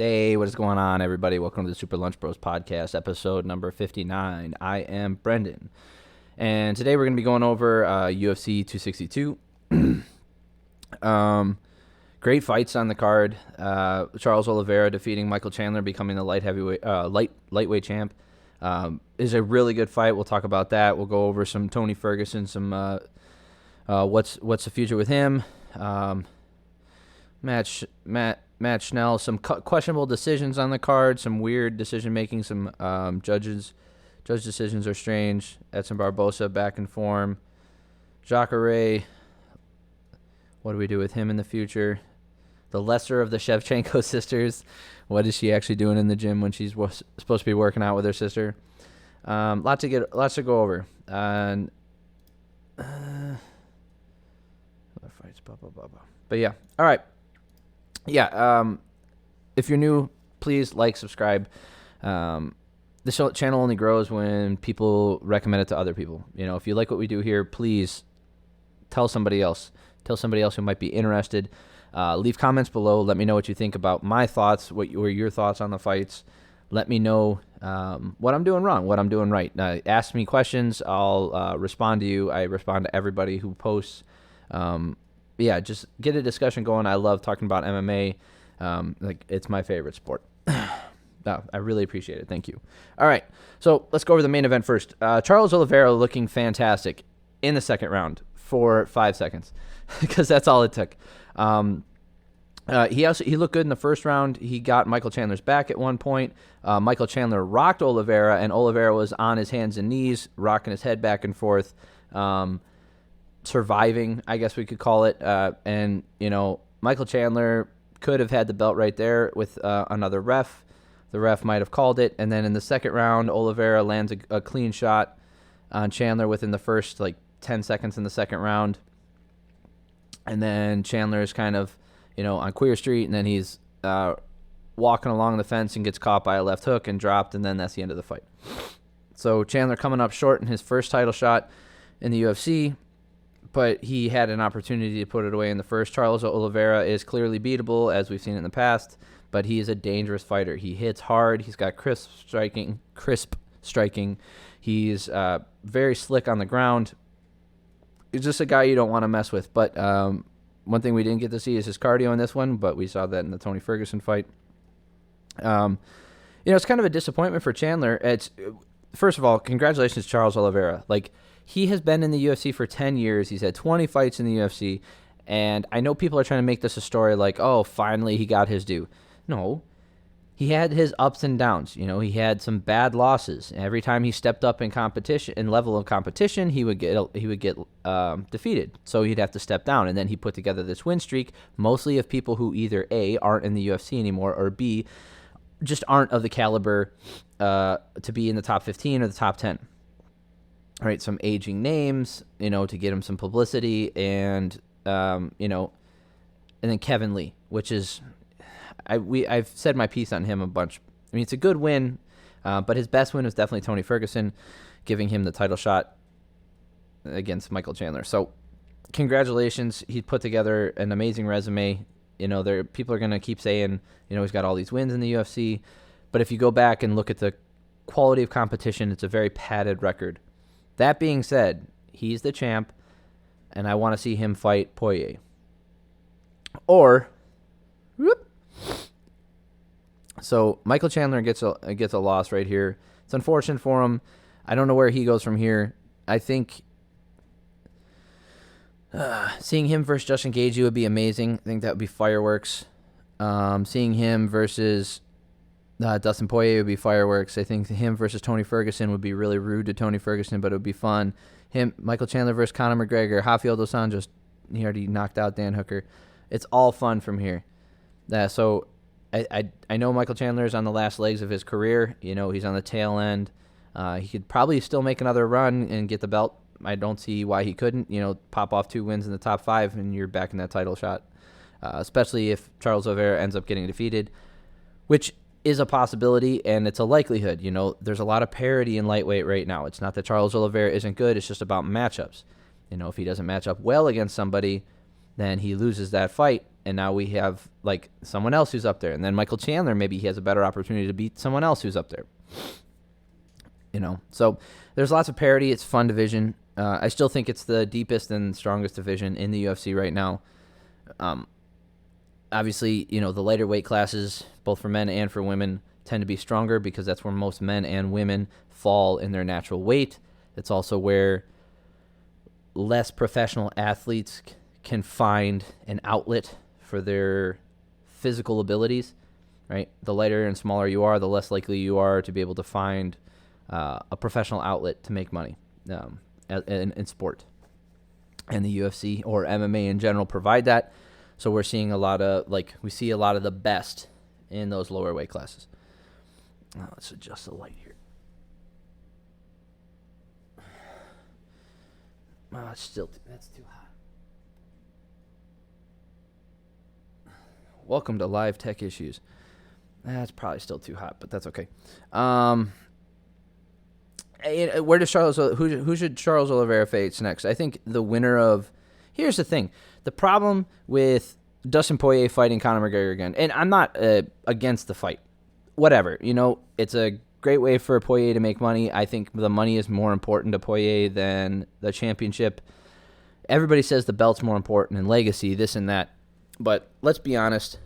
Hey, what is going on, everybody? Welcome to the Super Lunch Bros podcast, episode number 59. I am Brendan, and today we're going to be going over UFC 262. Great fights on the card. Charles Oliveira defeating Michael Chandler, becoming the lightweight champ. Is a really good fight. We'll talk about that. We'll go over some Tony Ferguson, some what's the future with him. Matt Schnell, some questionable decisions on the card, some weird decision making, some judge decisions are strange. Edson Barbosa back in form. Hygerio, what do we do with him in the future? The lesser of the Shevchenko sisters, what is she actually doing in the gym when she's supposed to be working out with her sister? Lots to go over. And fights, blah blah blah blah. But yeah, all right. Yeah, if you're new, please like, subscribe. This channel only grows when people recommend it to other people. You know, if you like what we do here, please tell somebody else. Tell somebody else who might be interested. Leave comments below. Let me know what you think about my thoughts, what were your thoughts on the fights. Let me know what I'm doing wrong, what I'm doing right. Ask me questions. I'll respond to you. I respond to everybody who posts. Yeah, just get a discussion going. I love talking about MMA. Like, it's my favorite sport. No, I really appreciate it. Thank you. All right, so let's go over the main event first. Charles Oliveira looking fantastic in the second round for 5 seconds because that's all it took. He looked good in the first round. He got Michael Chandler's back at one point. Michael Chandler rocked Oliveira, and Oliveira was on his hands and knees, rocking his head back and forth. Surviving, I guess we could call it. And, you know, Michael Chandler could have had the belt right there with another ref. The ref might have called it. And then in the second round, Oliveira lands a clean shot on Chandler within the first, 10 seconds in the second round. And then Chandler is kind of, on Queer Street, and then he's walking along the fence and gets caught by a left hook and dropped, and then that's the end of the fight. So Chandler coming up short in his first title shot in the UFC, but he had an opportunity to put it away in the first. Charles Oliveira is clearly beatable, as we've seen in the past, but he is a dangerous fighter. He hits hard. He's got crisp striking. He's very slick on the ground. He's just a guy you don't want to mess with. But one thing we didn't get to see is his cardio in this one, but we saw that in the Tony Ferguson fight. It's kind of a disappointment for Chandler. First of all, congratulations to Charles Oliveira. He has been in the UFC for 10 years. He's had 20 fights in the UFC. And I know people are trying to make this a story like, oh, finally he got his due. No. He had his ups and downs. He had some bad losses. Every time he stepped up in competition, in level of competition, he would get defeated. So he'd have to step down. And then he put together this win streak, mostly of people who either A, aren't in the UFC anymore, or B, just aren't of the caliber to be in the top 15 or the top 10. All right, some aging names, to get him some publicity, and and then Kevin Lee, which is, I've said my piece on him a bunch. I mean, it's a good win, but his best win was definitely Tony Ferguson, giving him the title shot against Michael Chandler. So, congratulations, he put together an amazing resume. People are gonna keep saying, he's got all these wins in the UFC, but if you go back and look at the quality of competition, it's a very padded record. That being said, he's the champ, and I want to see him fight Poirier. So Michael Chandler gets a loss right here. It's unfortunate for him. I don't know where he goes from here. I think seeing him versus Justin Gaethje would be amazing. I think that would be fireworks. Seeing him versus Dustin Poirier would be fireworks. I think him versus Tony Ferguson would be really rude to Tony Ferguson, but it would be fun. Michael Chandler versus Conor McGregor. Rafael dos Anjos, he already knocked out Dan Hooker. It's all fun from here. So I know Michael Chandler is on the last legs of his career. He's on the tail end. He could probably still make another run and get the belt. I don't see why he couldn't. Pop off 2 wins in the top 5, and you're back in that title shot. Especially if Charles Oliveira ends up getting defeated, which is a possibility, and it's a likelihood. There's a lot of parity in lightweight right now. It's not that Charles Oliveira isn't good. It's just about matchups. If he doesn't match up well against somebody, then he loses that fight. and now we have like someone else who's up there, and then Michael Chandler, maybe he has a better opportunity to beat someone else who's up there. So there's lots of parity. It's a fun division. I still think it's the deepest and strongest division in the UFC right now. Obviously, the lighter weight classes, both for men and for women, tend to be stronger because that's where most men and women fall in their natural weight. It's also where less professional athletes can find an outlet for their physical abilities, right? The lighter and smaller you are, the less likely you are to be able to find a professional outlet to make money in sport. And the UFC or MMA in general provide that. So we're seeing a lot of the best in those lower weight classes. Let's adjust the light here. That's too hot. Welcome to Live Tech Issues. That's probably still too hot, but that's okay. Where does who should Charles Oliveira face next? I think the winner of... Here's the thing. The problem with Dustin Poirier fighting Conor McGregor again, and I'm not against the fight. Whatever. It's a great way for Poirier to make money. I think the money is more important to Poirier than the championship. Everybody says the belt's more important and legacy, this and that. But let's be honest.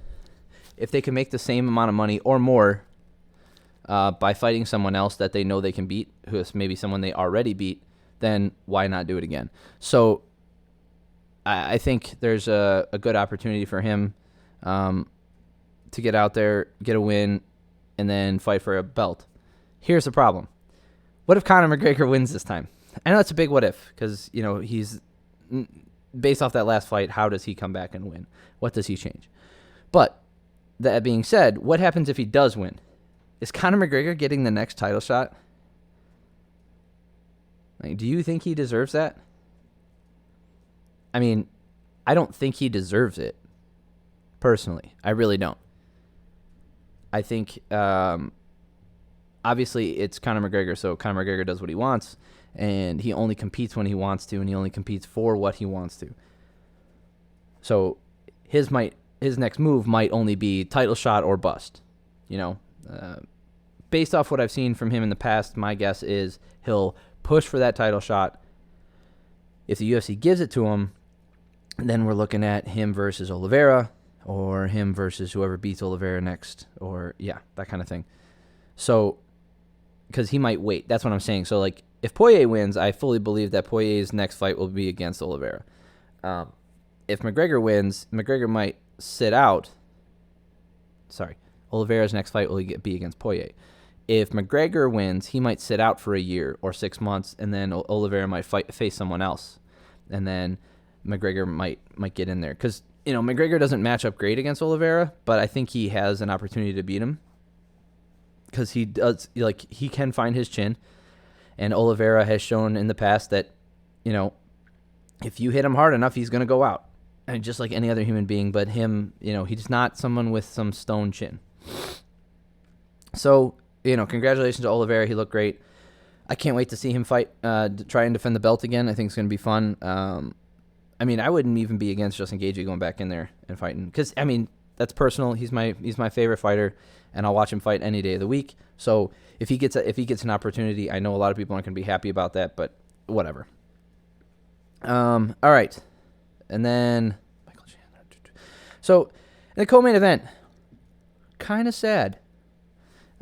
If they can make the same amount of money or more by fighting someone else that they know they can beat, who is maybe someone they already beat, then why not do it again? So I think there's a good opportunity for him to get out there, get a win, and then fight for a belt. Here's the problem. What if Conor McGregor wins this time? I know it's a big what if because, he's based off that last fight, how does he come back and win? What does he change? But that being said, what happens if he does win? Is Conor McGregor getting the next title shot? Do you think he deserves that? I mean, I don't think he deserves it, personally. I really don't. I think, obviously, it's Conor McGregor, so Conor McGregor does what he wants, and he only competes when he wants to, and he only competes for what he wants to. So his next move might only be title shot or bust. Based off what I've seen from him in the past, my guess is he'll push for that title shot. If the UFC gives it to him, then we're looking at him versus Oliveira or him versus whoever beats Oliveira next or, that kind of thing. So, because he might wait. That's what I'm saying. So, if Poirier wins, I fully believe that Poirier's next fight will be against Oliveira. If McGregor wins, McGregor might sit out. Sorry. Oliveira's next fight will be against Poirier. If McGregor wins, he might sit out for a year or 6 months, and then Oliveira might face someone else. And then McGregor might get in there. Because, McGregor doesn't match up great against Oliveira, but I think he has an opportunity to beat him. Because he does, he can find his chin. And Oliveira has shown in the past that, if you hit him hard enough, he's going to go out. And just like any other human being, but him, he's not someone with some stone chin. So, congratulations to Oliveira. He looked great. I can't wait to see him fight, try and defend the belt again. I think it's going to be fun. I wouldn't even be against Justin Gaethje going back in there and fighting. Because, that's personal. He's my favorite fighter, and I'll watch him fight any day of the week. So if he gets an opportunity, I know a lot of people aren't going to be happy about that, but whatever. All right. And then Michael Chandler. So in the co-main event, kind of sad.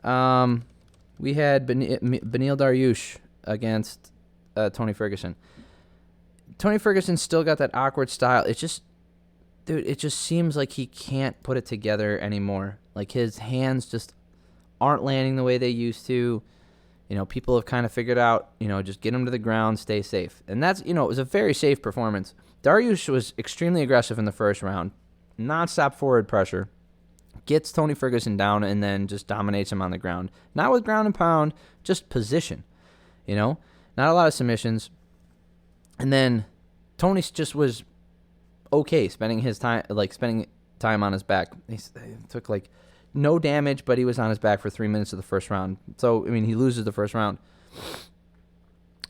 We had Benil Darush against Tony Ferguson. Tony Ferguson still got that awkward style. It just seems like he can't put it together anymore. Like his hands just aren't landing the way they used to. People have kind of figured out, just get him to the ground, stay safe. And that's, it was a very safe performance. Darush was extremely aggressive in the first round, nonstop forward pressure, gets Tony Ferguson down, and then just dominates him on the ground. Not with ground and pound, just position, not a lot of submissions. And then Tony just was okay spending time on his back. He took no damage, but he was on his back for 3 minutes of the first round. So, he loses the first round.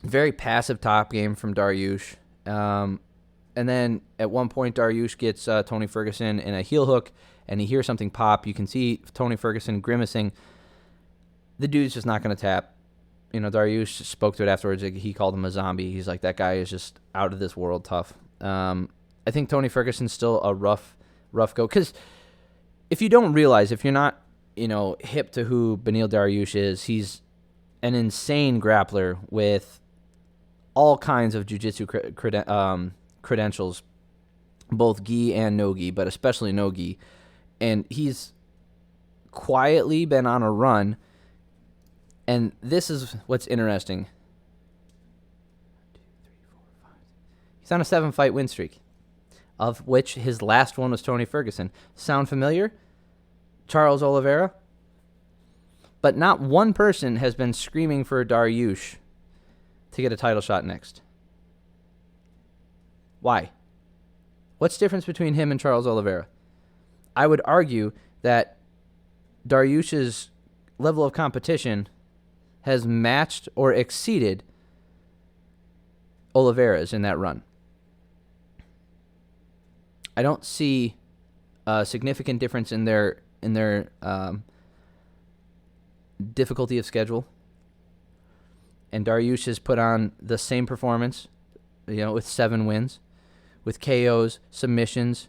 Very passive top game from Darush. And then at one point, Darush gets Tony Ferguson in a heel hook, and he hears something pop. You can see Tony Ferguson grimacing. The dude's just not going to tap. Darush spoke to it afterwards. He called him a zombie. He's like, that guy is just out of this world tough. I think Tony Ferguson's still a rough go. Because if you don't realize, if you're not, hip to who Benil Darush is, he's an insane grappler with all kinds of jiu-jitsu credentials, both gi and no gi, but especially no gi. And he's quietly been on a run. And this is what's interesting. He's on a 7-fight win streak, of which his last one was Tony Ferguson. Sound familiar? Charles Oliveira? But not one person has been screaming for Darush to get a title shot next. Why? What's the difference between him and Charles Oliveira? I would argue that Darush's level of competition has matched or exceeded Oliveira's in that run. I don't see a significant difference in their difficulty of schedule. And Darush has put on the same performance, with 7 wins, with KOs, submissions.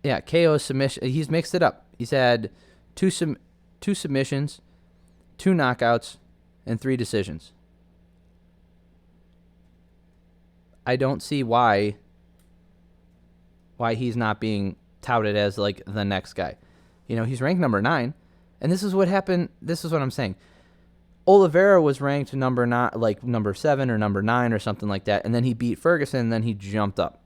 Yeah, KOs, submission. He's mixed it up. He's had two submissions, 2 knockouts, and 3 decisions. I don't see why he's not being touted as like the next guy. He's ranked number 9, and this is what happened. This is what I'm saying. Oliveira was ranked number 7 or number 9 or something like that, and then he beat Ferguson, and then he jumped up.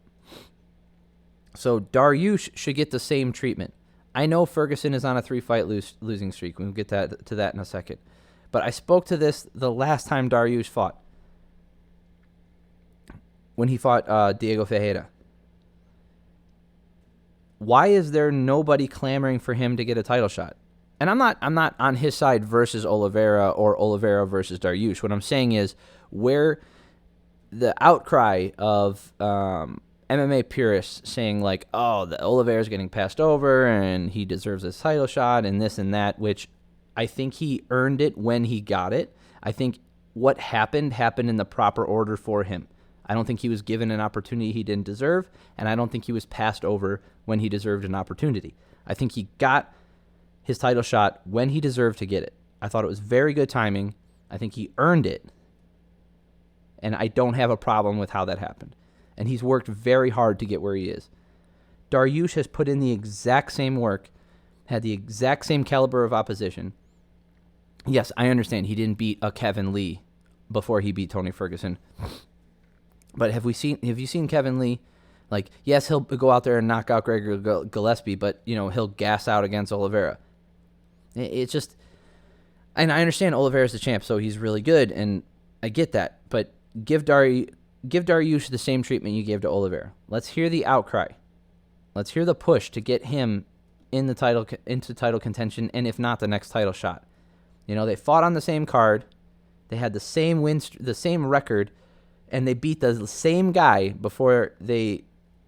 So Darush should get the same treatment. I know Ferguson is on a 3-fight losing streak. We'll get to that in a second. But I spoke to this the last time Darush fought, when he fought Diego Ferreira. Why is there nobody clamoring for him to get a title shot? And I'm not on his side versus Oliveira or Oliveira versus Darush. What I'm saying is, where the outcry of MMA purists saying like, oh, the Oliveira's getting passed over and he deserves a title shot and this and that, which I think he earned it when he got it. I think what happened in the proper order for him. I don't think he was given an opportunity he didn't deserve, and I don't think he was passed over when he deserved an opportunity. I think he got his title shot when he deserved to get it. I thought it was very good timing. I think he earned it, and I don't have a problem with how that happened. And he's worked very hard to get where he is. Darush has put in the exact same work, had the exact same caliber of opposition. Yes, I understand he didn't beat a Kevin Lee before he beat Tony Ferguson. But have you seen Kevin Lee? Like, yes, he'll go out there and knock out Gregor Gillespie, but he'll gas out against Oliveira. It's just, and I understand Oliveira's the champ, so he's really good, and I get that. But give Darush the same treatment you gave to Oliveira. Let's hear the outcry. Let's hear the push to get him into title contention, and if not, the next title shot. They fought on the same card, they had the same the same record, and they beat the same guy before they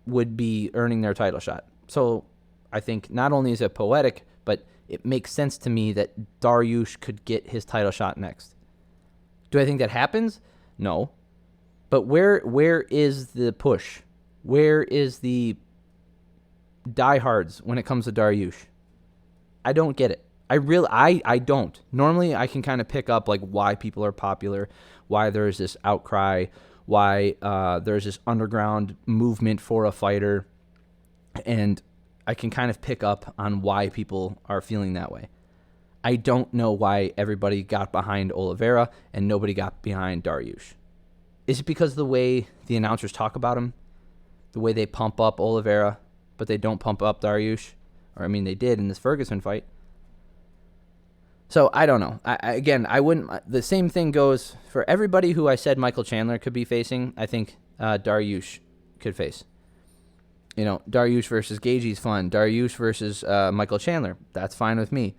would be earning their title shot. So I think not only is it poetic, but it makes sense to me that Darush could get his title shot next. Do I think that happens? No. But where is the push? Where is the diehards when it comes to Darush? I don't get it. I don't. Normally I can kind of pick up like why people are popular, why there's this outcry, why there's this underground movement for a fighter, and I can kind of pick up on why people are feeling that way. I don't know why everybody got behind Oliveira and nobody got behind Darush. Is it because of the way the announcers talk about him? The way they pump up Oliveira, but they don't pump up Darush? Or, I mean, they did in this Ferguson fight. So, I don't know. I wouldn't... The same thing goes for everybody who I said Michael Chandler could be facing. I think Darush could face. Darush versus Gaethje's fun. Darush versus Michael Chandler. That's fine with me.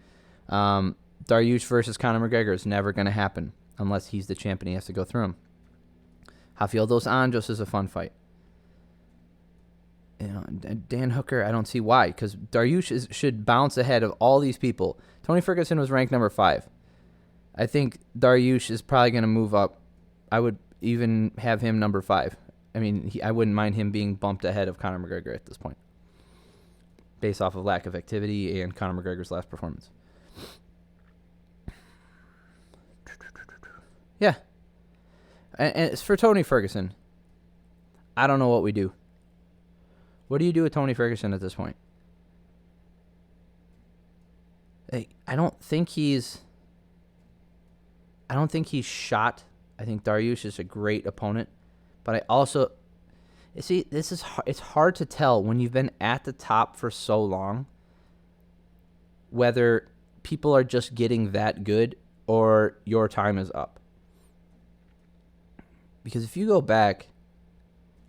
Darush versus Conor McGregor is never going to happen unless he's the champ and he has to go through him. Rafael dos Anjos is a fun fight. Dan Hooker, I don't see why, because Darush should bounce ahead of all these people. Tony Ferguson was ranked number 5. I think Darush is probably going to move up. I would even have him number 5. I mean, I wouldn't mind him being bumped ahead of Conor McGregor at this point, based off of lack of activity and Conor McGregor's last performance. Yeah. And it's for Tony Ferguson. I don't know what we do. What do you do with Tony Ferguson at this point? I don't think he's shot. I think Darush is a great opponent, but I also it's hard to tell when you've been at the top for so long whether people are just getting that good or your time is up. Because if you go back,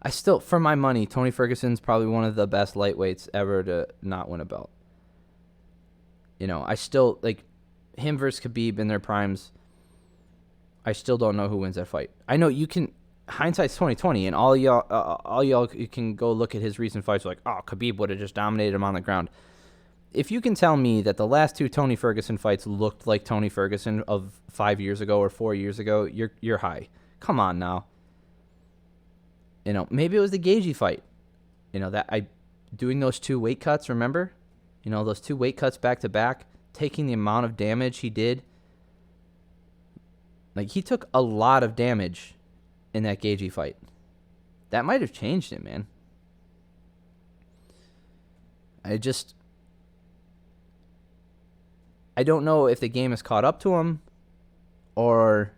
I still, for my money, Tony Ferguson's probably one of the best lightweights ever to not win a belt. I still, like, him versus Khabib in their primes, I still don't know who wins that fight. I know you can, hindsight's 2020, and all y'all you can go look at his recent fights like, oh, Khabib would have just dominated him on the ground. If you can tell me that the last 2 Tony Ferguson fights looked like Tony Ferguson of 5 years ago or 4 years ago, you're high. Come on now. Maybe it was the Gaethje fight. Doing those 2 weight cuts, remember? Those 2 weight cuts back to back, taking the amount of damage he did. Like, he took a lot of damage in that Gaethje fight. That might have changed it, man. I don't know if the game has caught up to him or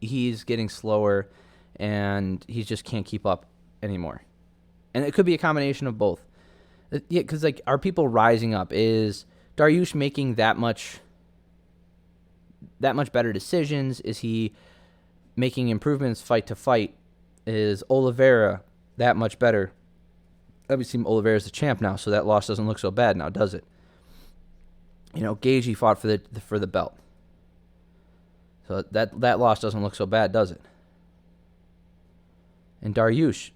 he's getting slower and he just can't keep up anymore. And it could be a combination of both. Yeah, because, like, are people rising up? Is Darush making that much better decisions? Is he making improvements fight to fight? Is Oliveira that much better? Obviously, Oliveira's the champ now, so that loss doesn't look so bad now, does it? Gaethje fought for the belt. So that loss doesn't look so bad, does it? And Darush,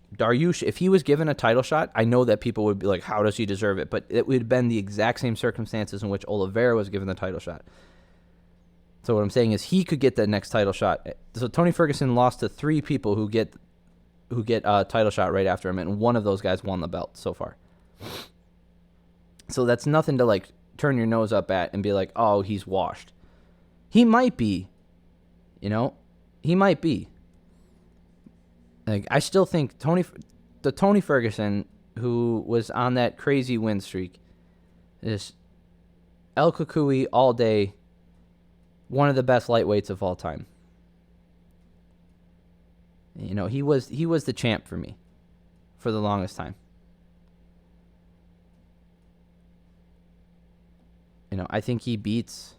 if he was given a title shot, I know that people would be like, how does he deserve it? But it would have been the exact same circumstances in which Oliveira was given the title shot. So what I'm saying is he could get the next title shot. So Tony Ferguson lost to 3 people who get a title shot right after him, and one of those guys won the belt so far. So that's nothing to, like, turn your nose up at and be like, oh, he's washed. He might be. He might be. Like, I still think the Tony Ferguson who was on that crazy win streak is El Kukui all day, one of the best lightweights of all time. He was the champ for me for the longest time. I think he beats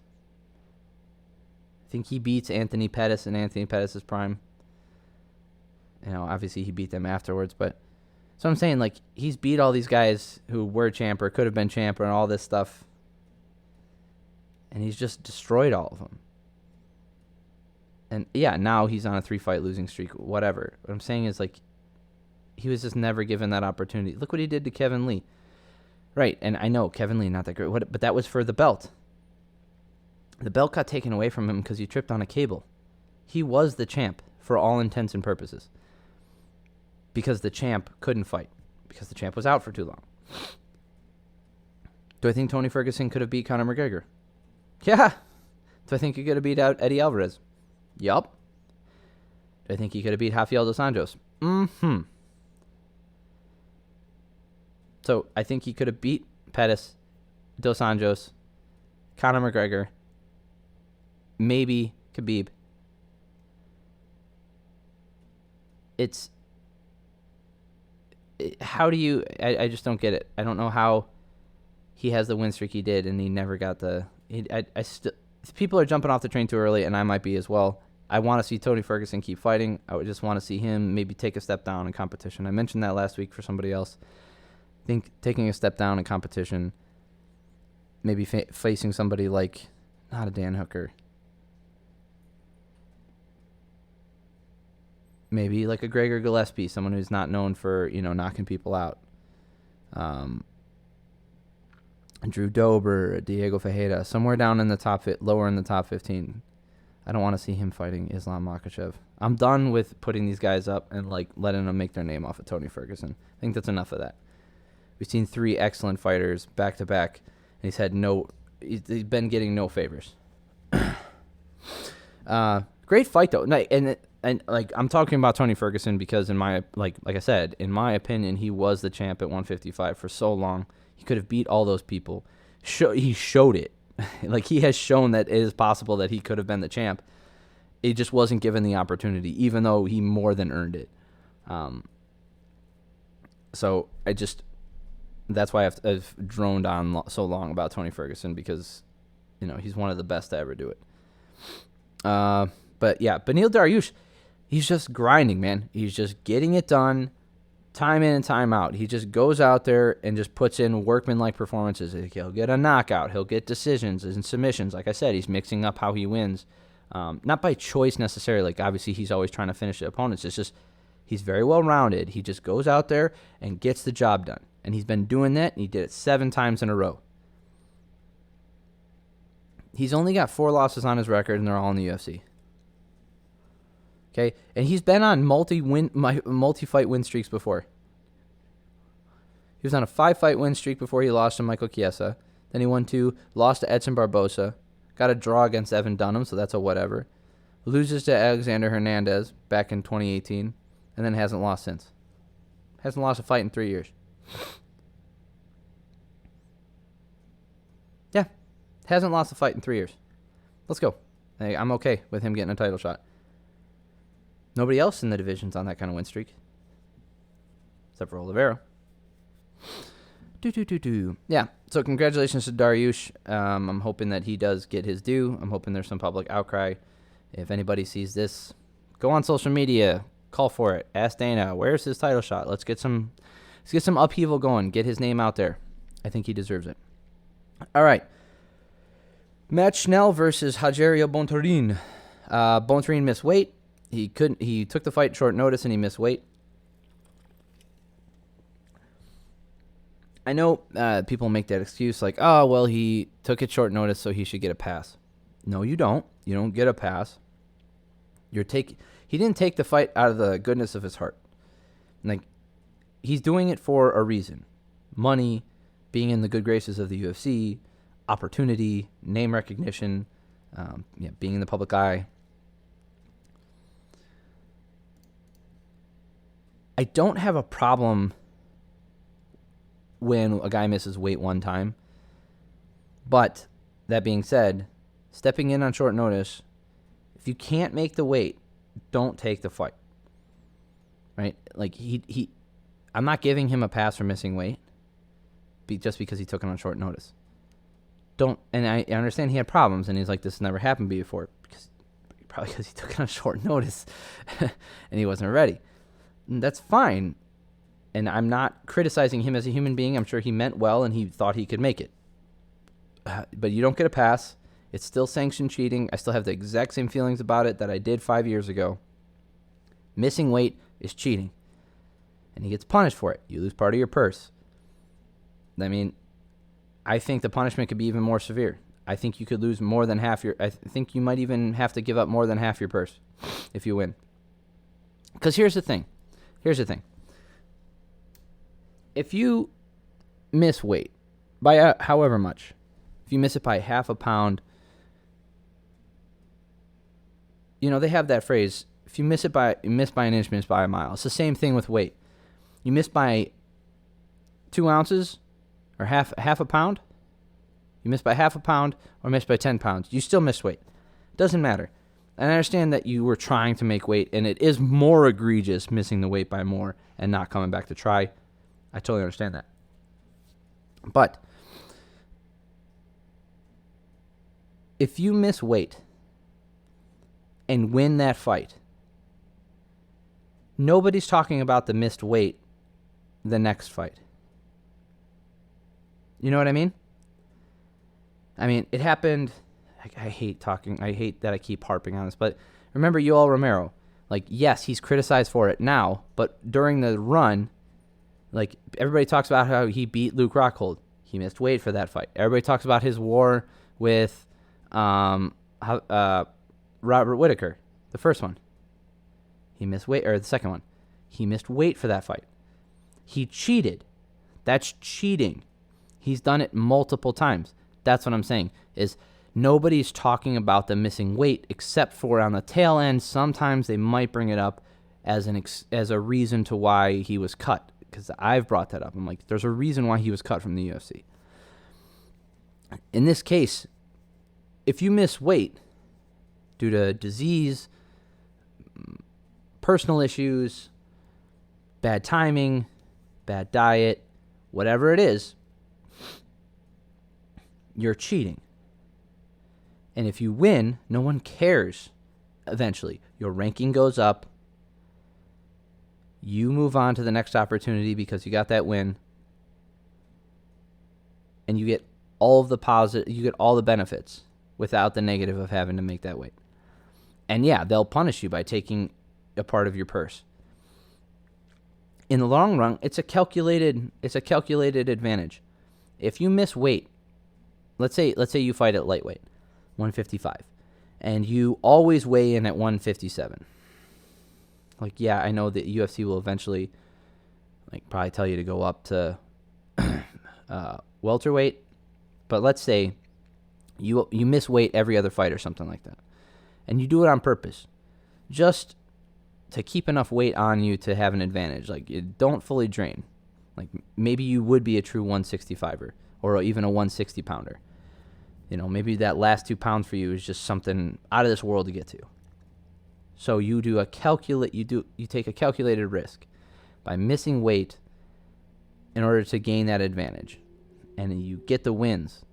Anthony Pettis in Anthony Pettis' prime. Obviously he beat them afterwards, but so I'm saying, like, he's beat all these guys who were champ or could have been champ and all this stuff, and he's just destroyed all of them. And yeah, now he's on a 3-fight losing streak, whatever. What I'm saying is, like, he was just never given that opportunity. Look what he did to Kevin Lee. Right, and I know Kevin Lee, not that great, but that was for the belt. The belt got taken away from him because he tripped on a cable. He was the champ for all intents and purposes. Because the champ couldn't fight. Because the champ was out for too long. Do I think Tony Ferguson could have beat Conor McGregor? Yeah. Do I think he could have beat out Eddie Alvarez? Yup. Do I think he could have beat Rafael dos Anjos? Mm-hmm. So I think he could have beat Pettis, dos Anjos, Conor McGregor, maybe Khabib. How do you... I just don't get it. I don't know how he has the win streak he did and he never got the... People are jumping off the train too early, and I might be as well. I want to see Tony Ferguson keep fighting. I would just want to see him maybe take a step down in competition. I mentioned that last week for somebody else. I think taking a step down in competition, maybe facing somebody like, not a Dan Hooker, Maybe like a Gregor Gillespie, someone who's not known for, knocking people out. Drew Dober, Diego Ferreira, somewhere down in the lower in the top 15. I don't want to see him fighting Islam Makhachev. I'm done with putting these guys up and like letting them make their name off of Tony Ferguson. I think that's enough of that. We've seen 3 excellent fighters back to back, and he's been getting no favors. Great fight though, and like I'm talking about Tony Ferguson because like I said, in my opinion, he was the champ at 155 for so long. He could have beat all those people. He showed it. Like he has shown that it is possible that he could have been the champ. He just wasn't given the opportunity, even though he more than earned it. So that's why I've droned on so long about Tony Ferguson, because he's one of the best to ever do it. But yeah, Benil Darush, he's just grinding, man. He's just getting it done, time in and time out. He just goes out there and just puts in workman-like performances. He'll get a knockout. He'll get decisions and submissions. Like I said, he's mixing up how he wins. Not by choice necessarily. Like, obviously, he's always trying to finish the opponents. It's just he's very well-rounded. He just goes out there and gets the job done. And he's been doing that, and he did it 7 times in a row. He's only got 4 losses on his record, and they're all in the UFC. Okay, and he's been on multi-fight win streaks before. He was on a 5-fight win streak before he lost to Michael Chiesa. Then he won 2, lost to Edson Barbosa, got a draw against Evan Dunham, so that's a whatever. Loses to Alexander Hernandez back in 2018, and then hasn't lost since. Hasn't lost a fight in 3 years. Yeah, hasn't lost a fight in 3 years. Let's go. Hey, I'm okay with him getting a title shot. Nobody else in the division's on that kind of win streak, except for Oliveira. Yeah, so congratulations to Darush. I'm hoping that he does get his due. I'm hoping there's some public outcry. If anybody sees this, go on social media, call for it, ask Dana, where's his title shot? Let's get some upheaval going, get his name out there. I think he deserves it. All right. Matt Schnell versus Hygerio Bontorin. Bontorin missed weight. He took the fight short notice and he missed weight. I know people make that excuse like, oh, well, he took it short notice, so he should get a pass. No, you don't. You don't get a pass. He didn't take the fight out of the goodness of his heart. Like, he's doing it for a reason. Money, being in the good graces of the UFC, opportunity, name recognition, being in the public eye. I don't have a problem when a guy misses weight one time. But that being said, stepping in on short notice, if you can't make the weight, don't take the fight. Right? Like I'm not giving him a pass for missing weight just because he took it on short notice. And I understand he had problems, and he's like, this never happened before, probably because he took it on short notice and he wasn't ready. And that's fine. And I'm not criticizing him as a human being. I'm sure he meant well and he thought he could make it. But you don't get a pass. It's still sanctioned cheating. I still have the exact same feelings about it that I did 5 years ago. Missing weight is cheating. And he gets punished for it. You lose part of your purse. I mean, I think the punishment could be even more severe. I think you could lose more than half I think you might even have to give up more than half your purse if you win. Because here's the thing. If you miss weight by however much, if you miss it by half a pound, they have that phrase, if you miss by an inch, miss by a mile. It's the same thing with weight. You miss by 2 ounces or half a pound, you miss by half a pound or miss by 10 pounds, you still miss weight. Doesn't matter. And I understand that you were trying to make weight, and it is more egregious missing the weight by more and not coming back to try. I totally understand that. But if you miss weight and win that fight, nobody's talking about the missed weight the next fight. You know what I mean? I mean, it happened. I hate that I keep harping on this, but remember Yoel Romero. Like, yes, he's criticized for it now, but during the run, like, everybody talks about how he beat Luke Rockhold. He missed weight for that fight. Everybody talks about his war with Robert Whittaker, the first one. He missed weight, or the second one. He missed weight for that fight. He cheated. That's cheating. He's done it multiple times. That's what I'm saying, is nobody's talking about the missing weight except for on the tail end. Sometimes they might bring it up as a reason to why he was cut, because I've brought that up. I'm like, there's a reason why he was cut from the UFC. In this case, if you miss weight due to disease, personal issues, bad timing, bad diet, whatever it is, you're cheating. And if you win, no one cares. Eventually, your ranking goes up. You move on to the next opportunity because you got that win. And you get all of the positive, you get all the benefits without the negative of having to make that weight. And yeah, they'll punish you by taking a part of your purse. In the long run, it's a calculated advantage. If you miss weight, let's say you fight at lightweight, 155, and you always weigh in at 157. Like, yeah, I know that UFC will eventually, like, probably tell you to go up to welterweight, but let's say you miss weight every other fight or something like that, and you do it on purpose, just to keep enough weight on you to have an advantage. Like, you don't fully drain. Like, maybe you would be a true 165er or even a 160 pounder. You know, maybe that last 2 pounds for you is just something out of this world to get to. So you take a calculated risk by missing weight in order to gain that advantage. And you get the wins.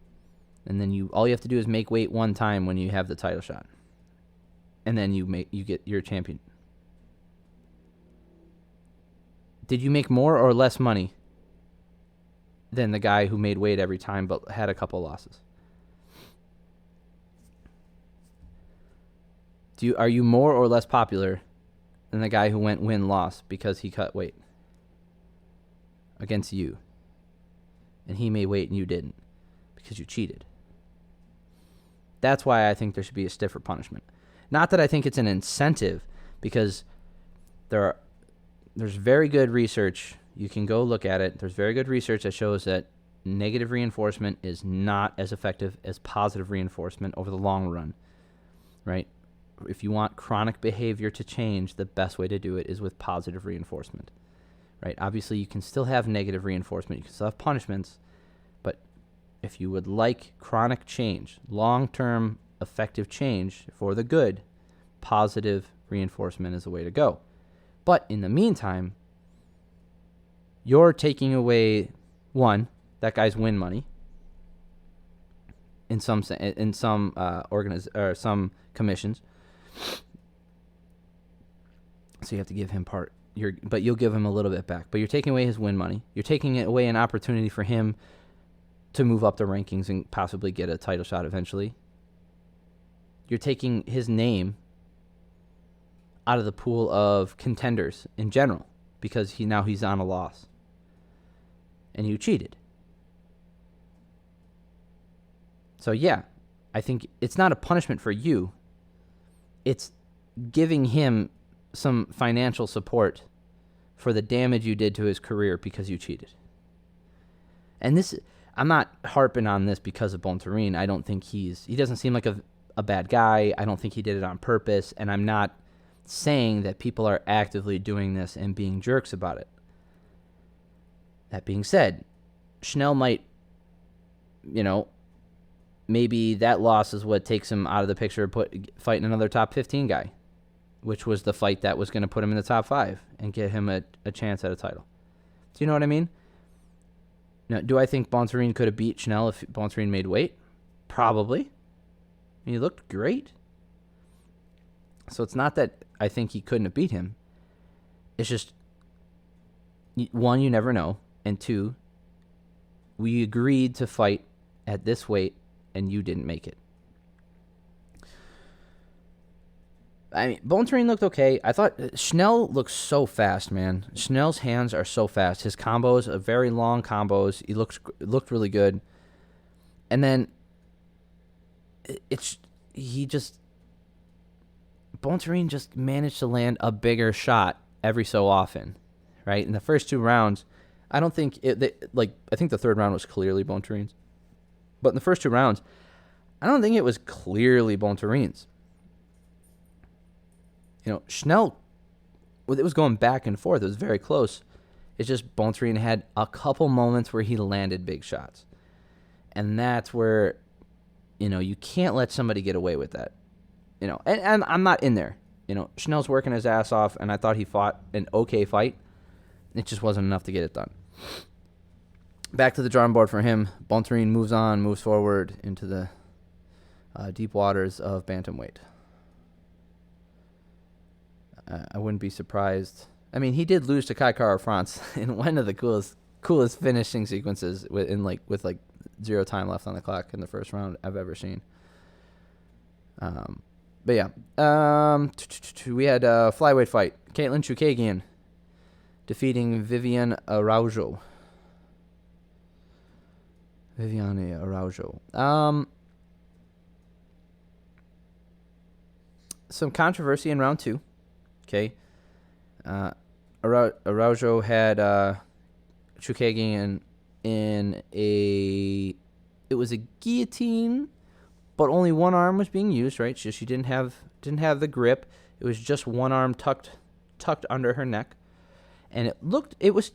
And then all you have to do is make weight one time when you have the title shot. And then you get your champion. Did you make more or less money than the guy who made weight every time but had a couple losses? Are you more or less popular than the guy who went win-loss because he cut weight against you? And he made weight and you didn't because you cheated. That's why I think there should be a stiffer punishment. Not that I think it's an incentive, because there's very good research. You can go look at it. There's very good research that shows that negative reinforcement is not as effective as positive reinforcement over the long run, right? If you want chronic behavior to change, the best way to do it is with positive reinforcement, right? Obviously, you can still have negative reinforcement. You can still have punishments. But if you would like chronic change, long-term effective change for the good, positive reinforcement is the way to go. But in the meantime, you're taking away, one, that guy's win money in some commissions. So you have to give him but you'll give him a little bit back. But you're taking away his win money. You're taking away an opportunity for him to move up the rankings and possibly get a title shot eventually. You're taking his name out of the pool of contenders in general because he's on a loss. And you cheated. So yeah, I think it's not a punishment for you. It's giving him some financial support for the damage you did to his career because you cheated. And this, I'm not harping on this because of Bontorin. I don't think he doesn't seem like a bad guy. I don't think he did it on purpose. And I'm not saying that people are actively doing this and being jerks about it. That being said, Schnell might, maybe that loss is what takes him out of the picture, fighting another top 15 guy, which was the fight that was going to put him in the top 5 and get him a chance at a title. Do you know what I mean? Now, do I think Bontorin could have beat Schnell if Bontorin made weight? Probably. He looked great. So it's not that I think he couldn't have beat him. It's just, one, you never know, and two, we agreed to fight at this weight, and you didn't make it. I mean, Bontorin looked okay. I thought Schnell looks so fast, man. Schnell's hands are so fast. His combos are very long combos. He looked really good. And then Bontorin just managed to land a bigger shot every so often, right? In the first 2 rounds, I don't think I think the third round was clearly Bontorin's. But in the first 2 rounds, I don't think it was clearly Bontorin's. Schnell, it was going back and forth. It was very close. It's just Bontorin had a couple moments where he landed big shots. And that's where, you can't let somebody get away with that. And I'm not in there. Schnell's working his ass off, and I thought he fought an okay fight. It just wasn't enough to get it done. Back to the drawing board for him. Bontorin moves forward into the deep waters of bantamweight. I wouldn't be surprised. I mean, he did lose to Kai Kara France in one of the coolest finishing sequences with 0 time left on the clock in the first round I've ever seen. But yeah, we had a flyweight fight. Caitlyn Chukagian defeating Vivian Araujo. Vivian Araujo. Some controversy in round 2. Okay. Araujo had Chukagian in it was a guillotine, but only one arm was being used, right? She didn't have the grip. It was just one arm tucked under her neck. And it's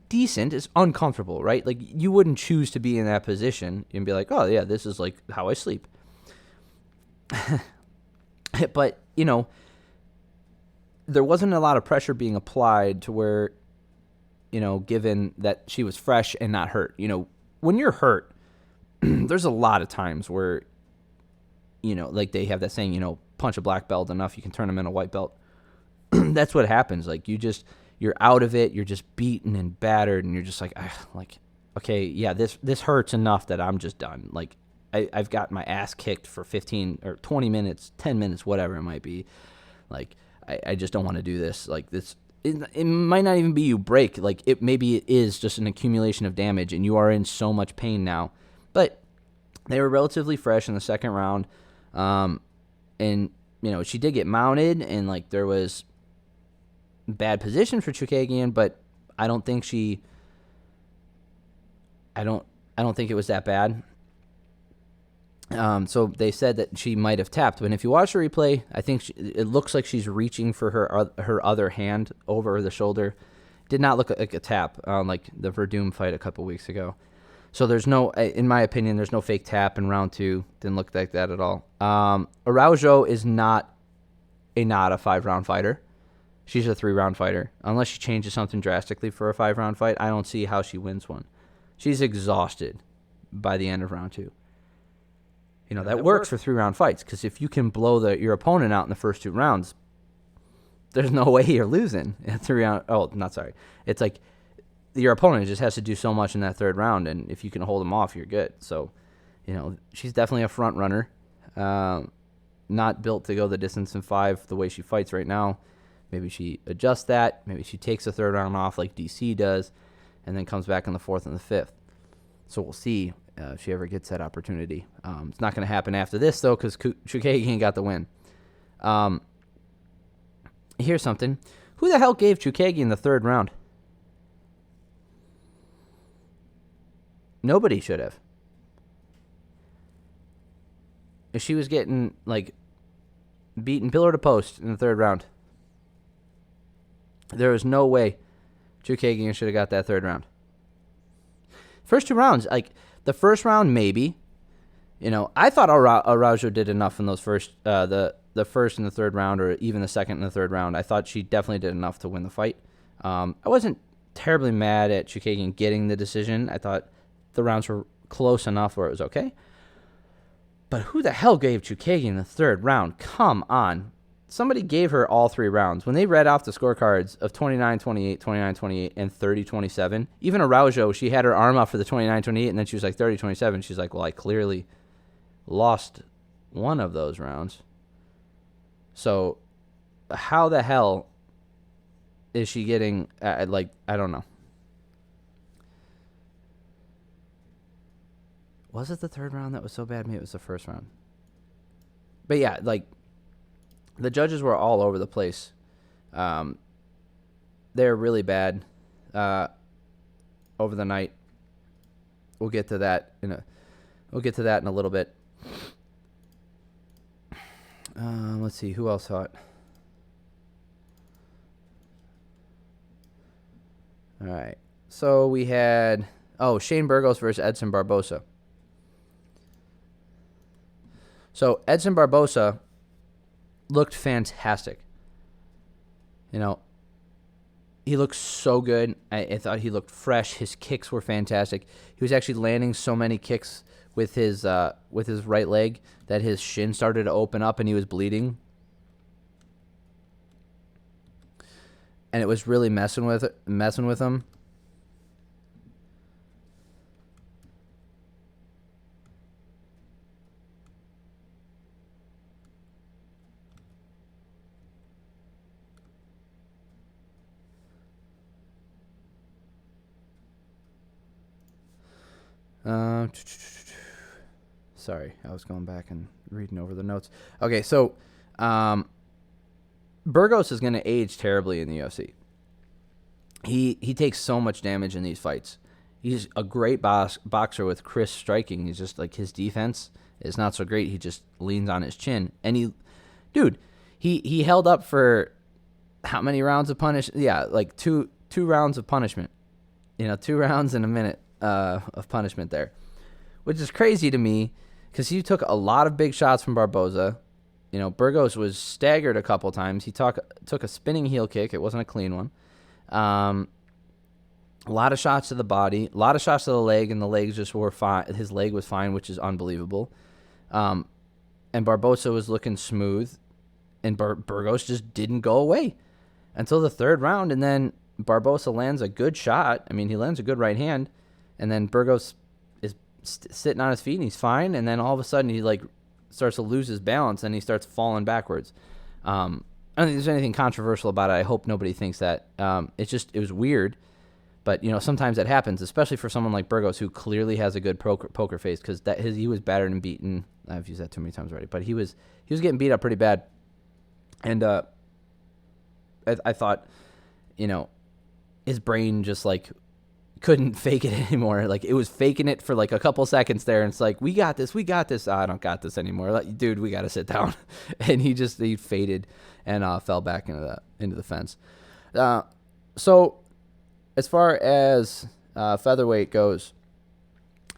decent. It's uncomfortable, right? Like, you wouldn't choose to be in that position and be like, oh yeah, this is like how I sleep. But, there wasn't a lot of pressure being applied to where, given that she was fresh and not hurt. When you're hurt, there's a lot of times where, like they have that saying, punch a black belt enough, you can turn them in a white belt. That's what happens. Like, you're out of it, you're just beaten and battered, and you're just like, okay, yeah, this hurts enough that I'm just done. Like, I've got my ass kicked for 15 or 20 minutes, 10 minutes, whatever it might be. Like, I just don't want to do this. Like, this, it might not even be you break. Like, maybe it is just an accumulation of damage, and you are in so much pain now. But they were relatively fresh in the second round. And, she did get mounted, and, like, there was bad position for Chukagian, but I don't think I don't think it was that bad. So they said that she might have tapped, but if you watch the replay, I think it looks like she's reaching for her other hand over the shoulder. Did not look like a tap, like the Verdum fight a couple weeks ago. So there's no, in my opinion, there's no fake tap in round 2. Didn't look like that at all. Araujo is not a 5-round fighter. She's a 3-round fighter. Unless she changes something drastically for a 5-round fight, I don't see how she wins one. She's exhausted by the end of round 2. That works for 3-round fights, because if you can blow your opponent out in the first 2 rounds, there's no way you're losing at 3 round. Oh, not sorry. It's like your opponent just has to do so much in that 3rd round, and if you can hold them off, you're good. So, she's definitely a front runner. Not built to go the distance in 5 the way she fights right now. Maybe she adjusts that. Maybe she takes the 3rd round off like DC does, and then comes back in the 4th and the 5th. So we'll see if she ever gets that opportunity. It's not going to happen after this, though, because Chukagian got the win. Here's something. Who the hell gave Chukagian the 3rd round? Nobody should have. If she was getting, like, beaten pillar to post in the 3rd round, there was no way Chukagian should have got that 3rd round. First 2 rounds, like, the first round, maybe. I thought Araujo did enough in those first, the first and the 3rd round, or even the 2nd and the 3rd round. I thought she definitely did enough to win the fight. I wasn't terribly mad at Chukagian getting the decision. I thought the rounds were close enough where it was okay. But who the hell gave Chukagian the 3rd round? Come on. Somebody gave her all 3 rounds. When they read off the scorecards of 29-28, 29-28, and 30-27, even Araujo, she had her arm up for the 29-28, and then she was like 30-27. She's like, well, I clearly lost one of those rounds. So how the hell is she getting, I don't know. Was it the third round that was so bad? Maybe it was the first round. But yeah, like, the judges were all over the place. They're really bad over the night. We'll get to that in a little bit. Let's see, who else saw it? All right. So we had Shane Burgos versus Edson Barbosa. So Edson Barbosa looked fantastic. He looked so good. I thought he looked fresh. His kicks were fantastic. He was actually landing so many kicks with his right leg that his shin started to open up and he was bleeding. And it was really messing with him. Sorry, I was going back and reading over the notes. Okay, so Burgos is going to age terribly in the UFC. He takes so much damage in these fights. He's a great boxer with crisp striking. He's just like, his defense is not so great. He just leans on his chin. And he held up for how many rounds of punishment? Yeah, like two rounds of punishment. 2 rounds in a minute of punishment there, which is crazy to me because he took a lot of big shots from Barbosa. Burgos was staggered a couple times. He took a spinning heel kick. It wasn't a clean one. A lot of shots to the body, a lot of shots to the leg, and the legs just were fine. His leg was fine, which is unbelievable. And Barbosa was looking smooth, and Burgos just didn't go away until the third round, and then Barbosa lands a good shot. I mean, he lands a good right hand, and then Burgos is sitting on his feet, and he's fine, and then all of a sudden he starts to lose his balance, and he starts falling backwards. I don't think there's anything controversial about it. I hope nobody thinks that. It was weird, but sometimes that happens, especially for someone like Burgos who clearly has a good poker face, because he was battered and beaten. I've used that too many times already, but he was getting beat up pretty bad, and I thought, his brain just couldn't fake it anymore. It was faking it for a couple seconds there, and it's like, we got this. I don't got this anymore. Dude, we got to sit down. And he faded and fell back into the fence. So as far as featherweight goes,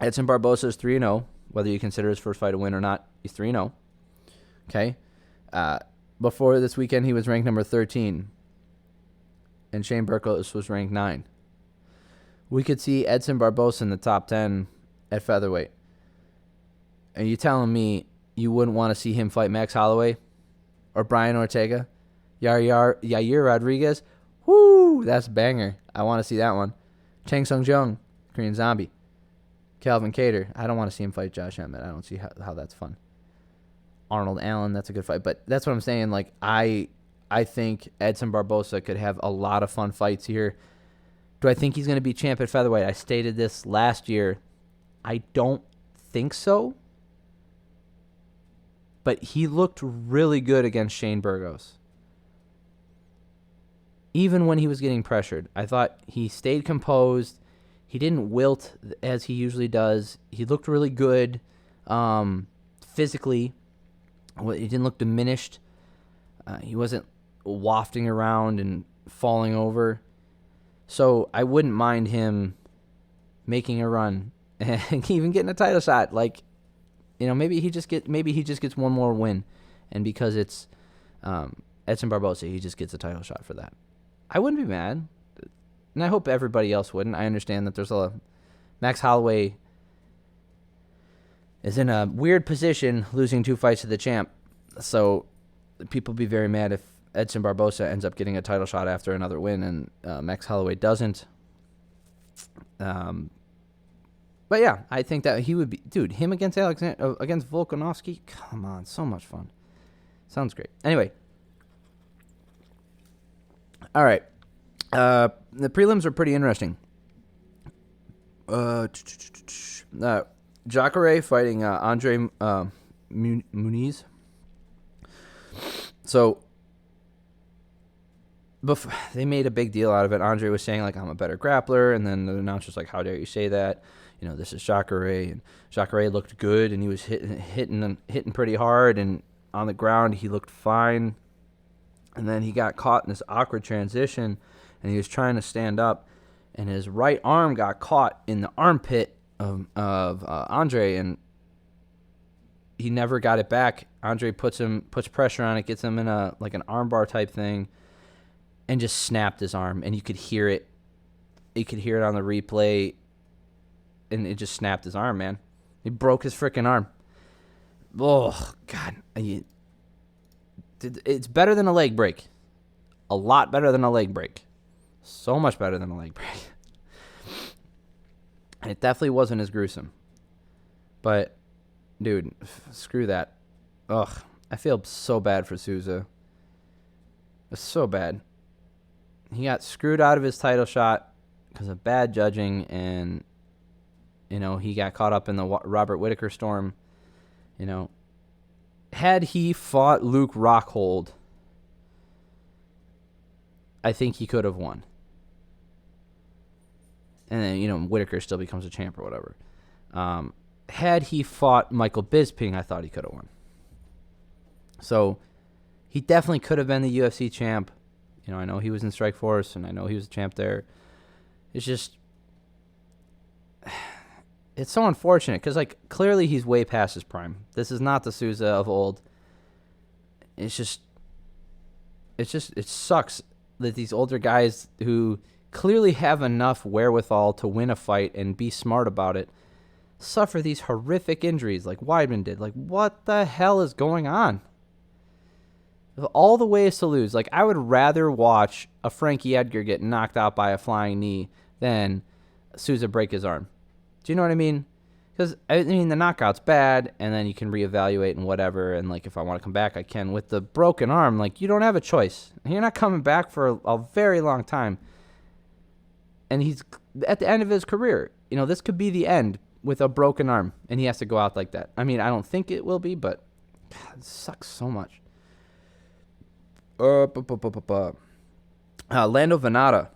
Edson Barbosa is 3-0. Whether you consider his first fight a win or not, he's 3-0. Okay. Before this weekend, he was ranked number 13. And Shane Burgos was ranked 9. We could see Edson Barbosa in the top 10 at featherweight. Are you telling me you wouldn't want to see him fight Max Holloway or Brian Ortega? Yair Rodriguez? Whoo, that's a banger. I want to see that one. Chang Sung Jung, Korean Zombie. Calvin Kattar. I don't want to see him fight Josh Emmett. I don't see how that's fun. Arnold Allen, that's a good fight. But that's what I'm saying. I think Edson Barbosa could have a lot of fun fights here. Do I think he's going to be champ at featherweight? I stated this last year. I don't think so. But he looked really good against Shane Burgos. Even when he was getting pressured, I thought he stayed composed. He didn't wilt as he usually does. He looked really good physically. He didn't look diminished. He wasn't wafting around and falling over. So I wouldn't mind him making a run and even getting a title shot. Maybe he just gets one more win, and because it's Edson Barbosa, he just gets a title shot for that. I wouldn't be mad, and I hope everybody else wouldn't. I understand that Max Holloway is in a weird position, losing 2 fights to the champ. So people be very mad if Edson Barbosa ends up getting a title shot after another win and Max Holloway doesn't. But yeah, I think that he would be, dude, him against Volkanovski, come on, so much fun. Sounds great. Anyway, All right. The prelims are pretty interesting. Jacare fighting Andre Muniz. So they made a big deal out of it. Andre was saying, like, I'm a better grappler, and then the announcer's like, how dare you say that? You know, this is Jacare, and Jacare looked good, and he was hitting pretty hard, and on the ground he looked fine. And then he got caught in this awkward transition, and he was trying to stand up, and his right arm got caught in the armpit of Andre, and he never got it back. Andre puts pressure on it, gets him in an armbar type thing, and just snapped his arm. And you could hear it. You could hear it on the replay, and it just snapped his arm, man. He broke his freaking arm. Oh, God. It's better than a leg break. A lot better than a leg break. So much better than a leg break. It definitely wasn't as gruesome. But, dude, screw that. Ugh, I feel so bad for Souza. It's so bad. He got screwed out of his title shot because of bad judging, and, you know, he got caught up in the Robert Whittaker storm. You know, had he fought Luke Rockhold, I think he could have won. And then, you know, Whittaker still becomes a champ or whatever. Had he fought Michael Bisping, I thought he could have won. So he definitely could have been the UFC champ. You know, I know he was in Strikeforce, and I know he was a champ there. It's just, it's so unfortunate because, like, clearly he's way past his prime. This is not the Souza of old. It sucks that these older guys who clearly have enough wherewithal to win a fight and be smart about it suffer these horrific injuries like Weidman did. Like, what the hell is going on? Of all the ways to lose, like, I would rather watch a Frankie Edgar get knocked out by a flying knee than Souza break his arm. Do you know what I mean? Because, I mean, the knockout's bad, and then you can reevaluate and whatever, and, like, if I want to come back, I can. With the broken arm, like, you don't have a choice. You're not coming back for a very long time. And he's at the end of his career. You know, this could be the end with a broken arm, and he has to go out like that. I mean, I don't think it will be, but God, it sucks so much. Lando Venata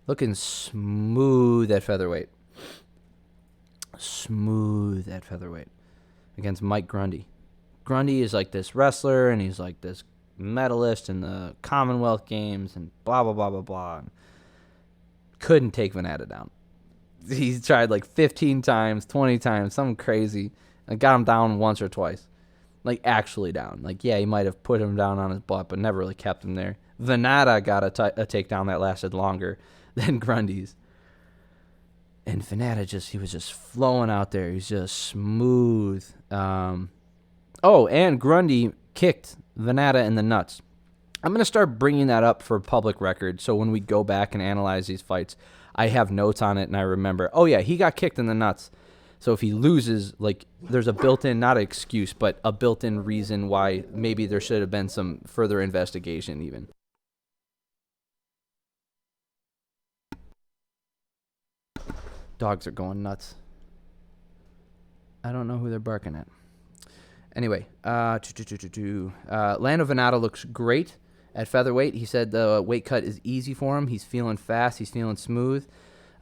looking smooth at featherweight. Smooth at featherweight against Mike Grundy. Grundy is like this wrestler, and he's like this medalist in the Commonwealth Games, and blah, blah, blah, blah, blah. Couldn't take Venata down. He's tried like 15 times, 20 times, something crazy. I got him down once or twice. Like, actually down. Like, yeah, he might have put him down on his butt, but never really kept him there. Venata got a takedown that lasted longer than Grundy's. And Venata he was just flowing out there. He's just smooth. And Grundy kicked Venata in the nuts. I'm going to start bringing that up for public record, so when we go back and analyze these fights, I have notes on it and I remember, oh yeah, he got kicked in the nuts. So if he loses, like, there's a built-in, not an excuse, but a built-in reason why maybe there should have been some further investigation even. Dogs are going nuts. I don't know who they're barking at. Anyway, Lando Venata looks great at featherweight. He said the weight cut is easy for him. He's feeling fast. He's feeling smooth.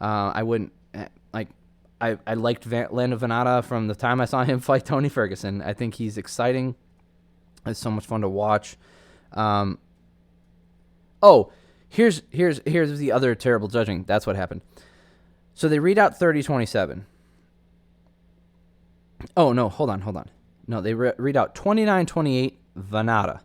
I liked Lando Venata from the time I saw him fight Tony Ferguson. I think he's exciting. It's so much fun to watch. Here's the other terrible judging. That's what happened. So they read out 30-27. Oh, no, hold on. No, they read out 29-28 Venata.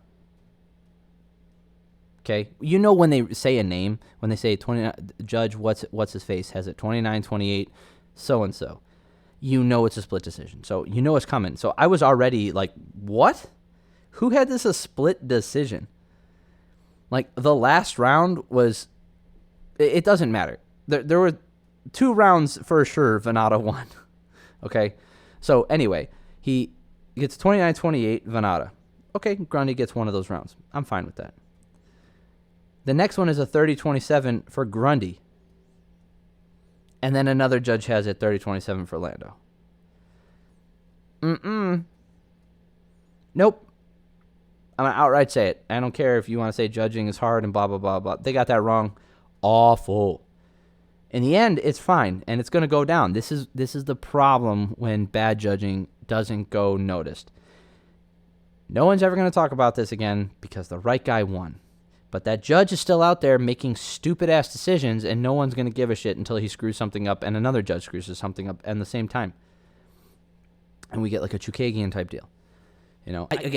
Okay? You know when they say a name, when they say 29, Judge what's his face has it 29-28 so-and-so. You know it's a split decision. So you know it's coming. So I was already like, what? Who had this a split decision? Like, the last round was, it doesn't matter. There were 2 rounds for sure Venata won. Okay? So anyway, he gets 29-28 Venata. Okay, Grundy gets one of those rounds. I'm fine with that. The next one is a 30-27 for Grundy. And then another judge has it 30-27 for Lando. Nope. I'm going to outright say it. I don't care if you want to say judging is hard and blah, blah, blah, blah. They got that wrong. Awful. In the end, it's fine, and it's going to go down. This is the problem when bad judging doesn't go noticed. No one's ever going to talk about this again because the right guy won. But that judge is still out there making stupid-ass decisions, and no one's going to give a shit until he screws something up and another judge screws something up at the same time. And we get like a Chukagian type deal. You know, I don't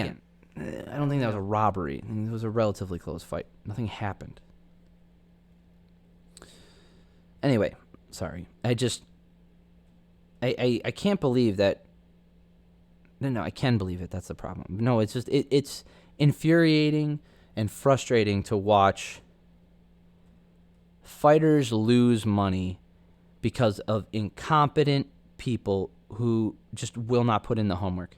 think that was a robbery. It was a relatively close fight. Nothing happened. Anyway, sorry. I can't believe that. No, I can believe it. That's the problem. No, it's just, it's infuriating and frustrating to watch fighters lose money because of incompetent people who just will not put in the homework.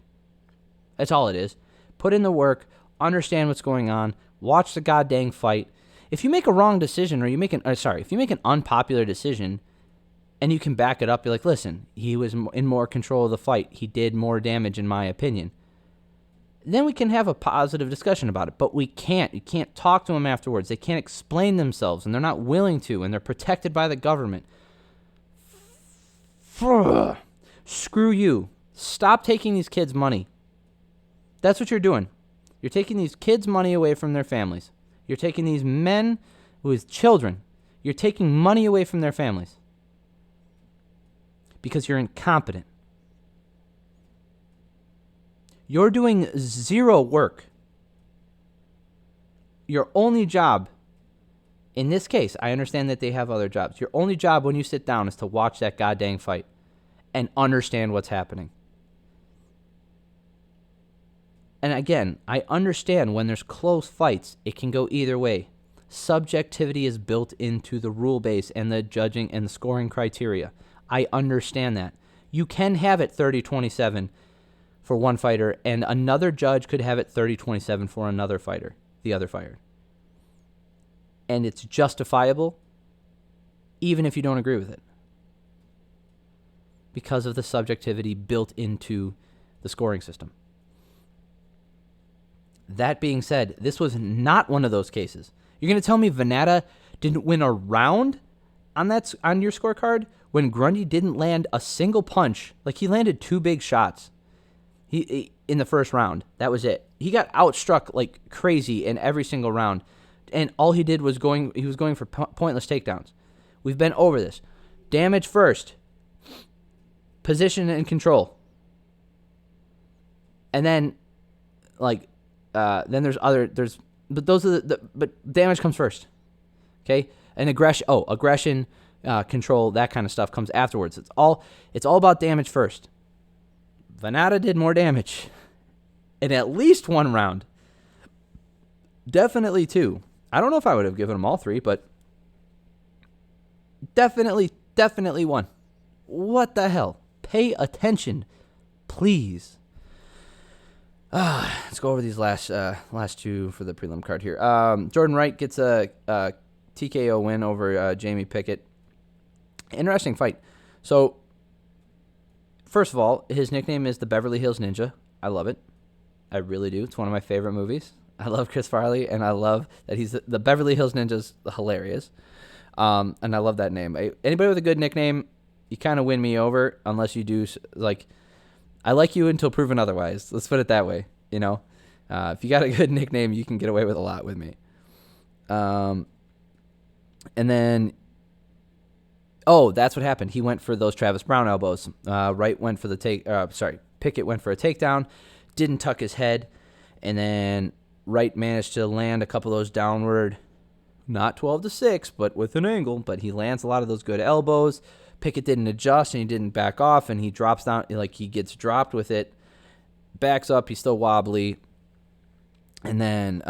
That's all it is. Put in the work, understand what's going on, watch the goddamn fight. If you make a wrong decision or if you make an unpopular decision and you can back it up, you're like, listen, he was in more control of the fight. He did more damage in my opinion. Then we can have a positive discussion about it, but we can't. You can't talk to them afterwards. They can't explain themselves, and they're not willing to, and they're protected by the government. Screw you. Stop taking these kids' money. That's what you're doing. You're taking these kids' money away from their families. You're taking these men with children. You're taking money away from their families because you're incompetent. You're doing zero work. Your only job, in this case, I understand that they have other jobs. Your only job when you sit down is to watch that goddamn fight and understand what's happening. And again, I understand when there's close fights, it can go either way. Subjectivity is built into the rule base and the judging and the scoring criteria. I understand that. You can have it 30-27 for one fighter, and another judge could have it 30-27 for another fighter, the other fighter. And it's justifiable, even if you don't agree with it, because of the subjectivity built into the scoring system. That being said, this was not one of those cases. You're going to tell me Venata didn't win a round on your scorecard when Grundy didn't land a single punch? Like, he landed 2 big shots. He in the first round. That was it. He got outstruck like crazy in every single round, and all he did was going for pointless takedowns. We've been over this. Damage first. Position and control. And then, then but those are but damage comes first. Okay? And aggression, control, that kind of stuff comes afterwards. It's all about damage first. Venata did more damage in at least one round. Definitely 2. I don't know if I would have given them all 3, but definitely 1. What the hell? Pay attention, please. Let's go over these last 2 for the prelim card here. Jordan Wright gets a TKO win over Jamie Pickett. Interesting fight. So, first of all, his nickname is the Beverly Hills Ninja. I love it. I really do. It's one of my favorite movies. I love Chris Farley, and I love that he's the Beverly Hills Ninja's hilarious. And I love that name. Anybody with a good nickname, you kind of win me over, unless you do, I like you until proven otherwise. Let's put it that way, you know. If you got a good nickname, you can get away with a lot with me. And then, that's what happened. He went for those Travis Brown elbows. Wright went for Pickett went for a takedown, didn't tuck his head, and then Wright managed to land a couple of those downward, not 12-6, but with an angle. But he lands a lot of those good elbows. Pickett didn't adjust, and he didn't back off, and he drops down, he gets dropped with it, backs up, he's still wobbly, and then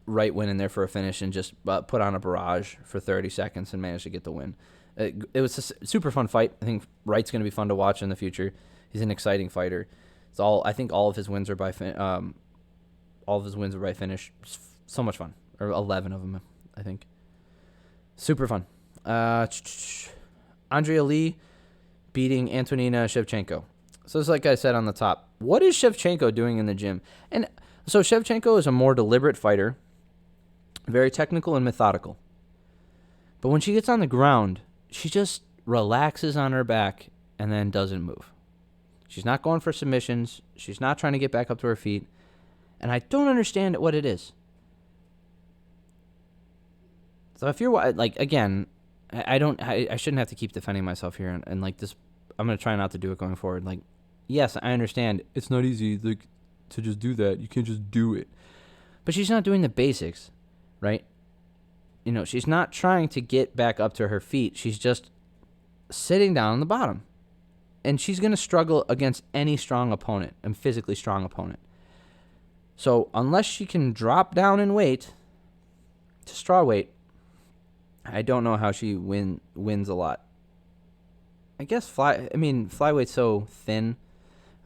Wright went in there for a finish and just put on a barrage for 30 seconds and managed to get the win. It was a super fun fight. I think Wright's going to be fun to watch in the future. He's an exciting fighter. I think all of his wins are by finish. So much fun, or 11 of them. I think. Super fun. Andrea Lee beating Antonina Shevchenko. So it's like I said on the top. What is Shevchenko doing in the gym? And so Shevchenko is a more deliberate fighter, very technical and methodical. But when she gets on the ground, she just relaxes on her back and then doesn't move. She's not going for submissions. She's not trying to get back up to her feet. And I don't understand what it is. So if you're like, again, I shouldn't have to keep defending myself here, and like this, I'm gonna try not to do it going forward. Like, yes, I understand it's not easy like to just do that. You can't just do it, but she's not doing the basics, right? You know, she's not trying to get back up to her feet. She's just sitting down on the bottom, and she's gonna struggle against any strong opponent, and physically strong opponent. So unless she can drop down in weight to straw weight, I don't know how she wins a lot. I guess flyweight's so thin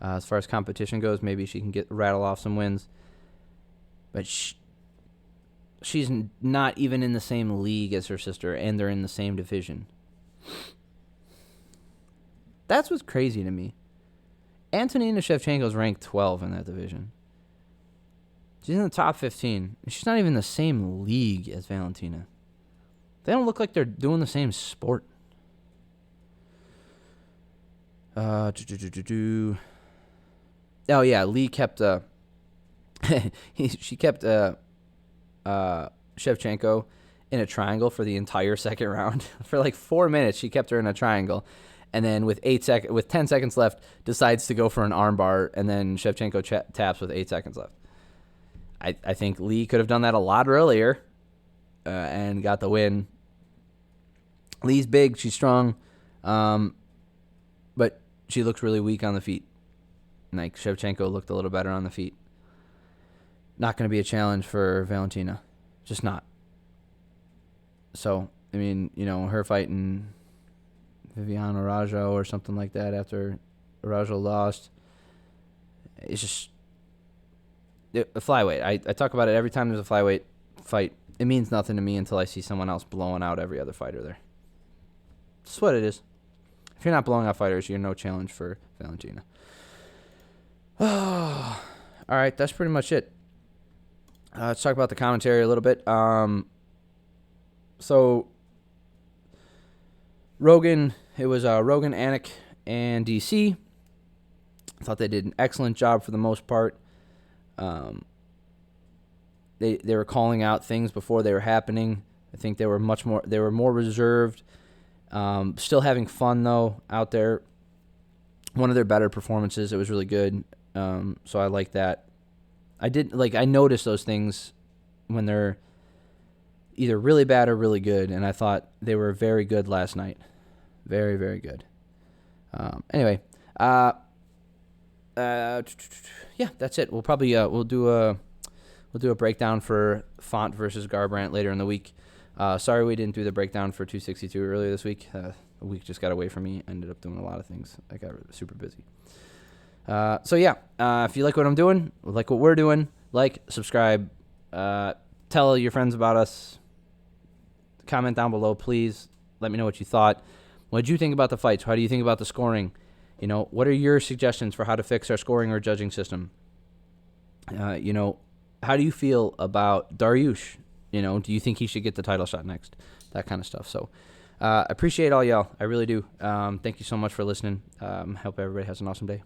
as far as competition goes. Maybe she can rattle off some wins, but she's not even in the same league as her sister, and they're in the same division. That's what's crazy to me. Antonina Shevchenko's ranked 12 in that division. She's in the top 15. She's not even in the same league as Valentina. They don't look like they're doing the same sport. Oh yeah, Lee kept she kept Shevchenko in a triangle for the entire second round. For like 4 minutes, she kept her in a triangle, and then with 10 seconds left, decides to go for an armbar, and then Shevchenko taps with 8 seconds left. I think Lee could have done that a lot earlier, and got the win. Lee's big, she's strong, but she looks really weak on the feet. Like, Shevchenko looked a little better on the feet. Not going to be a challenge for Valentina. Just not. So, I mean, you know, her fighting Vivian Araujo or something like that after Araujo lost, it's just a flyweight. I talk about it every time there's a flyweight fight. It means nothing to me until I see someone else blowing out every other fighter there. That's what it is. If you're not blowing out fighters, you're no challenge for Valentina. Oh, all right, that's pretty much it. Let's talk about the commentary a little bit. So Rogan, it was Rogan, Anik, and DC. I thought they did an excellent job for the most part. They were calling out things before they were happening. I think they were more reserved. Still having fun though out there. One of their better performances. It was really good. So I like that. I noticed those things when they're either really bad or really good, and I thought they were very good last night. Very, very good. Anyway, yeah, that's it. We'll probably we'll do a breakdown for Font versus Garbrandt later in the week. Sorry we didn't do the breakdown for 262 earlier this week. The week just got away from me. Ended up doing a lot of things. I got super busy. So yeah, if you like what I'm doing, like what we're doing, subscribe, tell your friends about us. Comment down below, please. Let me know what you thought. What did you think about the fights? How do you think about the scoring? You know, what are your suggestions for how to fix our scoring or judging system? You know, how do you feel about Darush? You know, do you think he should get the title shot next? That kind of stuff. So, appreciate all y'all. I really do. Thank you so much for listening. Hope everybody has an awesome day.